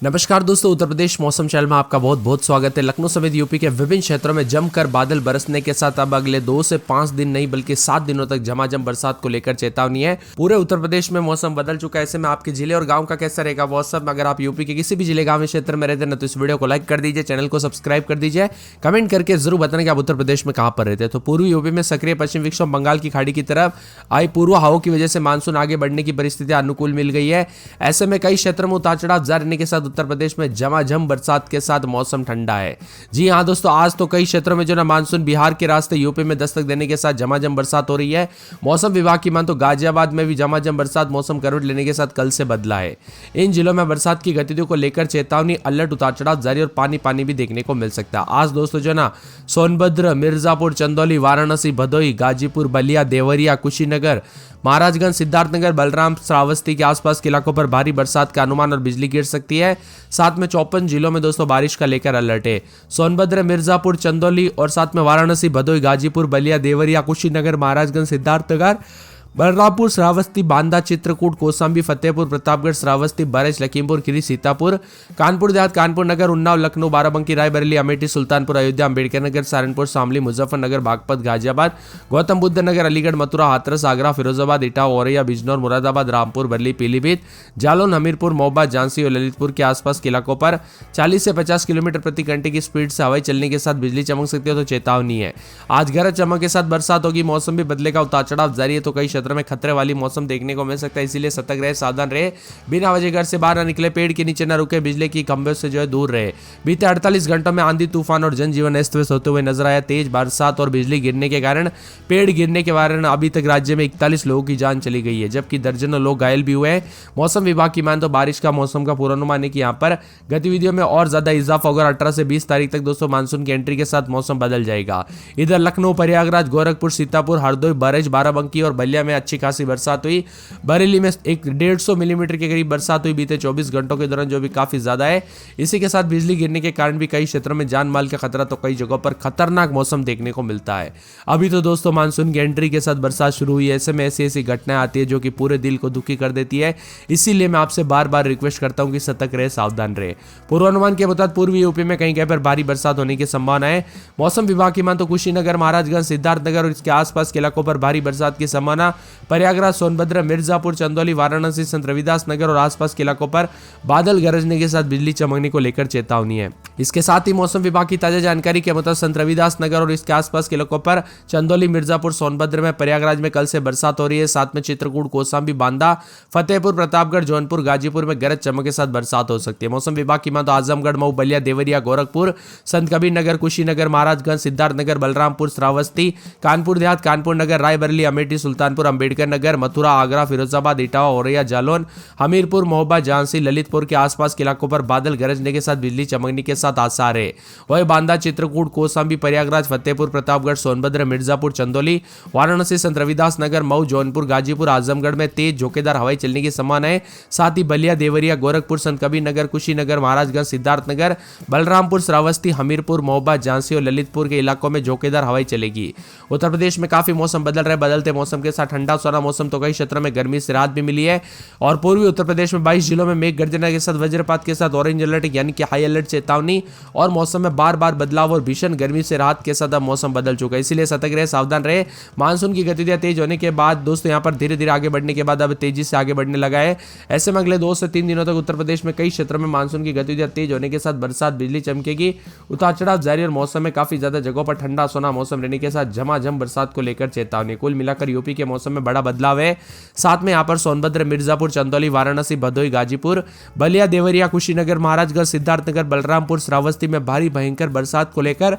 नमस्कार दोस्तों, उत्तर प्रदेश मौसम चैनल में आपका बहुत बहुत स्वागत है। लखनऊ समेत यूपी के विभिन्न क्षेत्रों में जमकर बादल बरसने के साथ अब अगले 2 से 5 दिन नहीं बल्कि 7 दिनों तक झमाझम बरसात को लेकर चेतावनी है। पूरे उत्तर प्रदेश में मौसम बदल चुका है। ऐसे में आपके जिले और गांव का कैसा रहेगा मौसम, अगर आप यूपी के किसी भी जिले गाँव क्षेत्र में रहते हैं तो इस वीडियो को लाइक कर दीजिए, चैनल को सब्सक्राइब कर दीजिए, कमेंट करके जरूर बताना कि आप उत्तर प्रदेश में कहाँ पर रहते हैं। तो पूर्वी यूपी में सक्रिय पश्चिम विक्षोभ बंगाल की खाड़ी की तरफ आई पूर्व हवाओं की वजह से मानसून आगे बढ़ने की परिस्थितियां अनुकूल मिल गई है। ऐसे में कई क्षेत्रों में उतार चढ़ाव जारी रहने के साथ उत्तर प्रदेश में झमाझम बरसात के साथ मौसम ठंडा है। जी हां दोस्तों, आज तो कई क्षेत्रों में जो ना मानसून बिहार के रास्ते यूपी में दस्तक देने के साथ झमाझम बरसात हो रही है। मौसम विभाग की मान तो गाजियाबाद में भी झमाझम बरसात मौसम करवट लेने के साथ कल से बदला है। इन जिलों में बरसात की गतिविधियों को लेकर चेतावनी, अलर्ट, उतार चढ़ाव जारी और पानी भी देखने को मिल सकता है। आज दोस्तों जो ना सोनभद्र, मिर्जापुर, चंदौली, वाराणसी, भदोही, गाजीपुर, बलिया, देवरिया, कुशीनगर, महाराजगंज, सिद्धार्थनगर, बलराम, श्रावस्ती के आसपास के इलाकों पर भारी बरसात का अनुमान और बिजली गिर सकती है। साथ में 54 जिलों में दोस्तों बारिश का लेकर अलर्ट है। सोनभद्र, मिर्जापुर, चंदौली और साथ में वाराणसी, भदोही, गाजीपुर, बलिया, देवरिया, कुशीनगर, महाराजगंज, सिद्धार्थनगर, बलरामपुर, श्रावस्ती, बांदा, चित्रकूट, कौशाम्बी, फतेहपुर, प्रतापगढ़, श्रावस्ती, बरेली, लखीमपुर खीरी, सीतापुर, कानपुर देहात, कानपुर नगर, उन्नाव, लखनऊ, बाराबंकी, रायबरेली, अमेठी, सुल्तानपुर, अयोध्या, अंबेडकर नगर, सहारनपुर, शामली, मुजफ्फरनगर, बागपत, गाजियाबाद, गौतम बुद्ध नगर, अलीगढ़, मथुरा, हाथरस, आगरा, फिरोजाबाद, इटावा, औरैया, बिजनौर, मुरादाबाद, रामपुर, बरेली, पीलीभीत, जालौन, हमीरपुर, महोबा, झांसी और ललितपुर के आसपास के इलाकों पर 40 से 50 किलोमीटर प्रति घंटे की स्पीड से हवाएं चलने के साथ बिजली चमक सकती है, तो चेतावनी है। आज गरज चमक के साथ बरसात होगी, मौसम भी बदलेगा, उतार चढ़ाव जारी है, तो कई क्षेत्रों में खतरे वाली मौसम देखने को मिल सकता है। इसीलिए सतर्क रहे, सावधान रहे, बिना वजह घर से बाहर न निकले, पेड़ के नीचे न रुके, बिजली की खंभों से जो है दूर रहे। बीते 48 घंटों में आंधी तूफान और जनजीवन अस्त व्यस्त होते हुए नजर आया। तेज बरसात और बिजली गिरने के कारण, पेड़ गिरने के कारण अभी तक राज्य में 41 लोगों की जान चली गई है, जबकि दर्जनों लोग घायल भी हुए हैं। मौसम विभाग की मान तो बारिश का मौसम का पूर्वानुमान है कि यहाँ पर गतिविधियों में और ज्यादा इजाफा होगा। 18 से 20 तारीख तक दोस्तों मानसून की एंट्री के साथ मौसम बदल जाएगा। इधर लखनऊ, प्रयागराज, गोरखपुर, सीतापुर, हरदोई, बरेली, बाराबंकी और बलिया में अच्छी खासी बरसात हुई। बरेली में 150 मिलीमीटर के करीब बरसात हुई बीते 24 घंटों के दौरान, जो भी काफी ज्यादा है। इसी के साथ बिजली गिरने के कारण भी कई क्षेत्रों में जान माल का खतरा, तो कई जगहों पर खतरनाक मौसम देखने को मिलता है। अभी तो दोस्तों मानसून की एंट्री के साथ बरसात शुरू हुई है। ऐसे में ऐसी घटनाएं आती है जो कि पूरे दिल को दुखी कर देती है। इसीलिए मैं आपसे बार बार रिक्वेस्ट करता हूं कि सतर्क रहे, सावधान रहे। पूर्वानुमान के मुताबिक पूर्वी यूपी में कहीं कहीं पर भारी बरसात होने की संभावना है। मौसम विभाग की मान तो कुशीनगर, महाराजगंज, सिद्धार्थनगर और इसके आसपास के इलाकों पर भारी बरसात की संभावना। प्रयागराज, सोनभद्र, मिर्जापुर, चंदौली, वाराणसी, संत रविदास नगर और आसपास के इलाकों पर बादल गरजने के साथ बिजली चमकने को लेकर चेतावनी है। इसके साथ ही मौसम विभाग की ताजा जानकारी के मुताबिक संत रविदास नगर और इसके आसपास के इलाकों पर चंदौली, मिर्जापुर, सोनभद्र में, प्रयागराज में कल से बरसात हो रही है। साथ में चित्रकूट, कौशाम्बी, बांदा, फतेहपुर, प्रतापगढ़, जौनपुर, गाजीपुर में गरज चमक के साथ बरसात हो सकती है। मौसम विभाग की मान तो आजमगढ़, मऊ, बलिया, देवरिया, गोरखपुर, संत कबीर नगर, कुशीनगर, महाराजगंज, सिद्धार्थनगर, बलरामपुर, श्रावस्ती, कानपुर देहात, कानपुर नगर, रायबरेली, अमेठी, सुल्तानपुर, अंबेडकर नगर, मथुरा, आगरा, फिरोजाबाद, इटावा, औरैया, जालौन, हमीरपुर, महोबा, झांसी, ललितपुर के आसपास के इलाकों पर बादल गरजने के साथ बिजली चमकने के साथ आसार है। वही बांदा, चित्रकूट, कौशाम्बी, प्रयागराज, फतेहपुर, प्रतापगढ़, सोनभद्र, मिर्जापुर, चंदौली, वाराणसी, संत रविदास नगर, मऊ, जौनपुर, गाजीपुर, आजमगढ़ में तेज झोंकेदार हवाएं चलने की संभावना है। साथ ही बलिया, देवरिया, गोरखपुर, संत कबीर नगर, कुशीनगर, महाराजगंज, सिद्धार्थनगर, बलरामपुर, श्रावस्ती, हमीरपुर, महोबा, झांसी और ललितपुर के इलाकों में झोंकेदार हवाएं चलेगी। उत्तर प्रदेश में काफी मौसम बदल रहा है। बदलते मौसम के साथ ठंडा सोना मौसम, तो कई क्षेत्रों में गर्मी से राहत भी मिली है। और पूर्वी उत्तर प्रदेश में 22 जिलों में मेघ गर्जना के साथ वज्रपात के साथ ऑरेंज अलर्ट यानी कि हाई अलर्ट चेतावनी। और मौसम में बार बार बदलाव और भीषण गर्मी से राहत के साथ अब मौसम बदल चुका है। इसीलिए सतर्क रहे, सावधान रहे। मानसून की गतिविधियां तेज होने के बाद दोस्तों यहाँ पर धीरे धीरे आगे बढ़ने के बाद अब तेजी से आगे बढ़ने लगा है। ऐसे में अगले 2 से 3 दिनों तक उत्तर प्रदेश में कई क्षेत्रों में मानसून की गतिविधियां तेज होने के साथ बरसात, बिजली चमकेगी, उतार चढ़ाव जारी और मौसम में काफी ज्यादा जगहों पर ठंडा सोना मौसम रहने के साथ झमाझम बरसात को लेकर चेतावनी। कुल मिलाकर यूपी के मौसम में बड़ा बदलाव है। साथ में यहाँ पर सोनभद्र, मिर्जापुर, चंदौली, वाराणसी, भदोही, गाजीपुर, बलिया, देवरिया, कुशीनगर, महाराजगंज, सिद्धार्थनगर, बलरामपुर, श्रावस्ती में भारी भयंकर बरसात को लेकर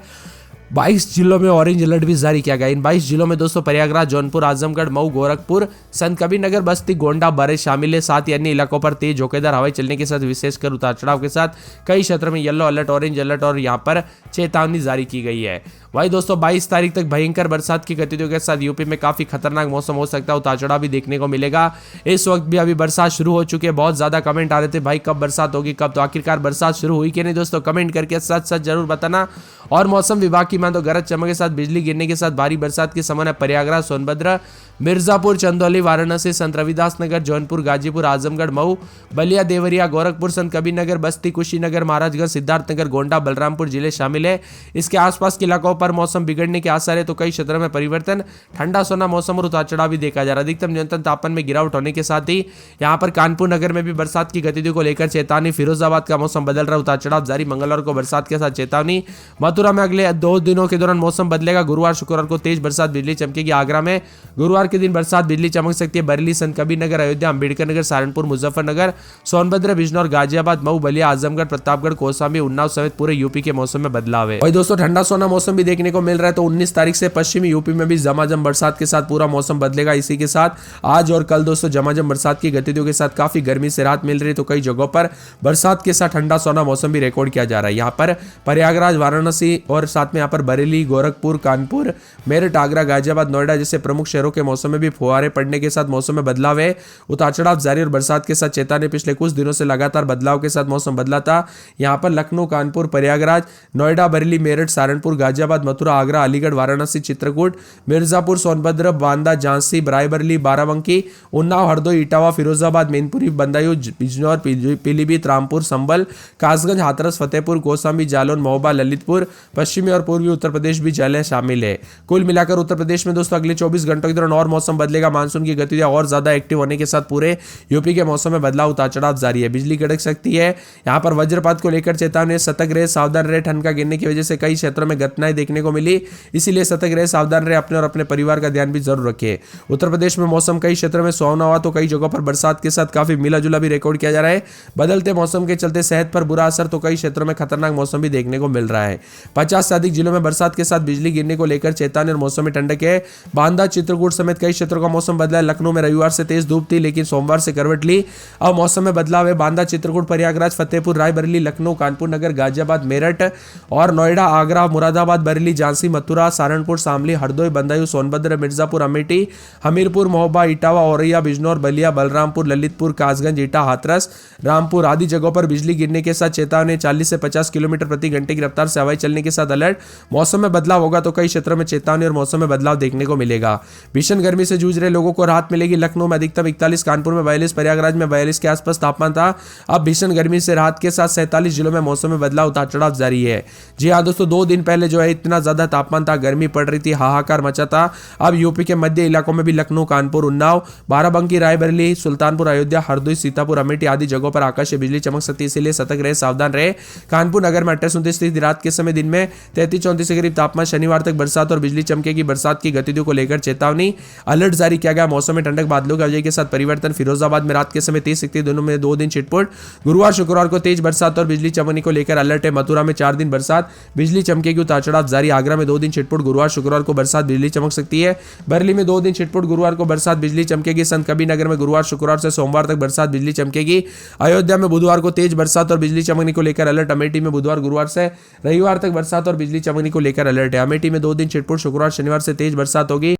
22 जिलों में ऑरेंज अलर्ट भी जारी किया गया। इन 22 जिलों में दोस्तों प्रयागराज, जौनपुर, आजमगढ़, मऊ, गोरखपुर, संत कबीर नगर, बस्ती, गोंडा, बरेली शामिल है। साथ ही अन्य इलाकों पर तेज झोंकेदार हवाएं चलने के साथ विशेषकर उतार चढ़ाव के साथ कई क्षेत्रों में येलो अलर्ट, ऑरेंज अलर्ट और यहां पर चेतावनी जारी की गई है। वही दोस्तों 22 तारीख तक भयंकर बरसात की गतिविधियों के साथ यूपी में काफी खतरनाक मौसम हो सकता है, उतार चढ़ाव भी देखने को मिलेगा। इस वक्त भी अभी बरसात शुरू हो चुकी है। बहुत ज्यादा कमेंट आ रहे थे भाई कब बरसात होगी कब, तो आखिरकार बरसात शुरू हुई कि नहीं दोस्तों, कमेंट करके सच सच जरूर बताना। और मौसम विभाग की की मान तो गरज चमक के साथ बिजली गिरने के साथ भारी बरसात की संभावना। प्रयागराज, सोनभद्र, मिर्जापुर, चंदौली, वाराणसी, संत रविदास नगर, जौनपुर, गाजीपुर, आजमगढ़, मऊ, बलिया, देवरिया, गोरखपुर, संत कबीरनगर, बस्ती, कुशीनगर, महाराजगंज, सिद्धार्थनगर, गोंडा, बलरामपुर जिले शामिल है। इसके आसपास के इलाकों पर मौसम बिगड़ने के आसार है तो कई क्षेत्रों में परिवर्तन, ठंडा सोना मौसम और उतार चढ़ाव भी देखा जा रहा है। अधिकतम न्यूनतम तापमान में गिरावट होने के साथ ही यहाँ पर कानपुर नगर में भी बरसात की गतिविधियों को लेकर चेतावनी। फिरोजाबाद का मौसम बदल रहा, उतार चढ़ाव जारी, मंगलवार को बरसात के साथ चेतावनी। मथुरा में अगले 2 दिनों के दौरान मौसम बदलेगा, गुरुवार शुक्रवार को तेज बरसात, बिजली चमकेगी। आगरा में गुरुवार के दिन बरसात, बिजली चमक सकती है। बरेली, संत कबीर नगर, अयोध्या, अंबेडकर नगर, सहारनपुर, मुजफ्फरनगर, सोनभद्र, बिजनौर, गाजियाबाद, मऊ, बलिया, आजमगढ़, प्रतापगढ़, कौशाम्बी, उन्नाव समेत पूरे यूपी के मौसम में बदलाव है। वही दोस्तों ठंडा सोना मौसम भी देखने को मिल रहा है। तो 19 तारीख से पश्चिमी यूपी में भी झमाझम बरसात के साथ पूरा मौसम बदलेगा। इसी के साथ आज और कल दोस्तों झमाझम बरसात की गतिविधियों के साथ काफी गर्मी से राहत मिल रही है। तो कई जगहों पर बरसात के साथ ठंडा सोना मौसम भी रिकॉर्ड किया जा रहा है। यहाँ पर प्रयागराज, वाराणसी और साथ में यहाँ पर बरेली, गोरखपुर, कानपुर, मेरठ, आगरा, गाजियाबाद, नोएडा जैसे प्रमुख शहरों के मौसम में भी फुहारे पड़ने के साथ मौसम में बदलाव है। उतार चढ़ाव जारी और बरसात के साथ चेतावनी। पिछले कुछ दिनों से लगातार बदलाव के साथ मौसम बदला था। यहाँ पर लखनऊ, कानपुर, प्रयागराज, नोएडा, बरेली, मेरठ, सहारनपुर, गाजियाबाद, मथुरा, आगरा, अलीगढ़, वाराणसी, चित्रकूट, मिर्जापुर, सोनभद्र, बांदा, झांसी, रायबरेली, बाराबंकी, उन्नाव, हरदोई, इटावा, फिरोजाबाद, मैनपुरी, बदायूं, बिजनौर, पीलीभीत, रामपुर, संभल, कासगंज, हाथरस, फतेहपुर, कौशाम्बी, जालौन, महोबा, ललितपुर, पश्चिमी और पूर्वी उत्तर प्रदेश भी जिले शामिल है। कुल मिलाकर उत्तर प्रदेश में दोस्तों अगले 24 घंटों के दौरान और मौसम बदलेगा। मानसून की गतिविधियां और ज्यादा एक्टिव होने के साथ पूरे यूपी के मौसम में बदलाव, उतार चढ़ाव जारी है। बिजली कड़क सकती है। यहाँ पर वज्रपात को लेकर चेतावनी, सतर्क रहे, सावधान रहे। ठंड का गिरने की वजह से कई क्षेत्रों में घटनाएं देखने को मिली, इसीलिए सतर्क रहे, सावधान रहे, अपने और अपने परिवार का ध्यान भी जरूर रखें। उत्तर प्रदेश में मौसम कई क्षेत्रों में सुहावना हुआ तो कई जगहों पर बरसात के साथ काफी मिला जुला भी रिकॉर्ड किया जा रहा है। बदलते मौसम के चलते सेहत पर बुरा असर तो कई क्षेत्रों में खतरनाक मौसम भी देखने को मिल रहा है। 50 से अधिक जिलों में बरसात के साथ बिजली गिरने को लेकर चेतावनी और मौसम में ठंडक है। बांदा, चित्रकूट समेत कई क्षेत्रों का मौसम बदला है। लखनऊ में रविवार से तेज धूप थी लेकिन सोमवार से करवट ली, अब मौसम में बदलाव है। बांदा, चित्रकूट, प्रयागराज, फतेहपुर, रायबरेली, लखनऊ, कानपुर नगर, गाजियाबाद, मेरठ और नोएडा, आगरा, मुरादाबाद, बरेली, झांसी, मथुरा, सहारनपुर, शामली, हरदोई, बदायूं, सोनभद्र, मिर्जापुर, अमेठी, हमीरपुर, महोबा, इटावा, औरैया, बिजनौर, बलिया, बलरामपुर, ललितपुर, कासगंज, ईटा, हाथरस, रामपुर आदि जगहों पर बिजली गिरने के साथ चेतावनी। 40 से 50 किलोमीटर प्रति घंटे की रफ्तार से हवाई चलने के साथ अलर्ट। मौसम में बदलाव होगा तो कई क्षेत्रों में चेतावनी और मौसम में बदलाव देखने को मिलेगा। भीषण गर्मी से जूझ रहे लोगों को राहत मिलेगी। लखनऊ में अधिकतम 41, कानपुर में 42, प्रयागराज में 42 के आसपास तापमान था। अब भीषण गर्मी से राहत के साथ 47 जिलों में मौसम में बदलाव, उतार चढ़ाव जारी है। जी हाँ दोस्तों, 2 दिन पहले जो है इतना ज्यादा तापमान था, गर्मी पड़ रही थी, हाहाकार मचा था। अब यूपी के मध्य इलाकों में भी लखनऊ, कानपुर, उन्नाव, बाराबंकी, रायबरेली, सुल्तानपुर, अयोध्या, हरदोई, सीतापुर, अमेठी आदि जगहों पर आकाशीय बिजली चमक सकती है, इसलिए सतर्क रहे, सावधान रहे। कानपुर नगर में 28-29 रात के समय, दिन में 33-34 के करीब तापमान। शनिवार तक बरसात और बिजली चमकेगी। बरसात की गतिविधियों को लेकर चेतावनी, अलर्ट जारी किया गया। मौसम में ठंडक, बादलों की वजह के साथ परिवर्तन। फिरोजाबाद में रात के समय तेज सकती है, दोनों में 2 दिन छिटपुट। गुरुवार शुक्रवार को तेज बरसात और बिजली चमकने को लेकर अलर्ट है। मथुरा में 4 दिन बरसात, बिजली चमकेगी, उतार चढ़ाव जारी। आगरा में 2 दिन छिटपुट, गुरुवार शुक्रवार को बरसात, बिजली चमक सकती है। बरेली में 2 दिन छिटपुट, गुरुवार को बरसात, बिजली चमकेगी। संत कबीर नगर में गुरुवार शुक्रवार से सोमवार तक बरसात, बिजली चमकेगी। अयोध्या में बुधवार को तेज बरसात और बिजली चमकने को लेकर अलर्ट। अमेठी में बुधवार गुरुवार से रविवार तक बरसात और बिजली चमकने को लेकर अलर्ट है। अमेठी में 2 दिन छिटपुट, शुक्रवार शनिवार से तेज बरसात होगी।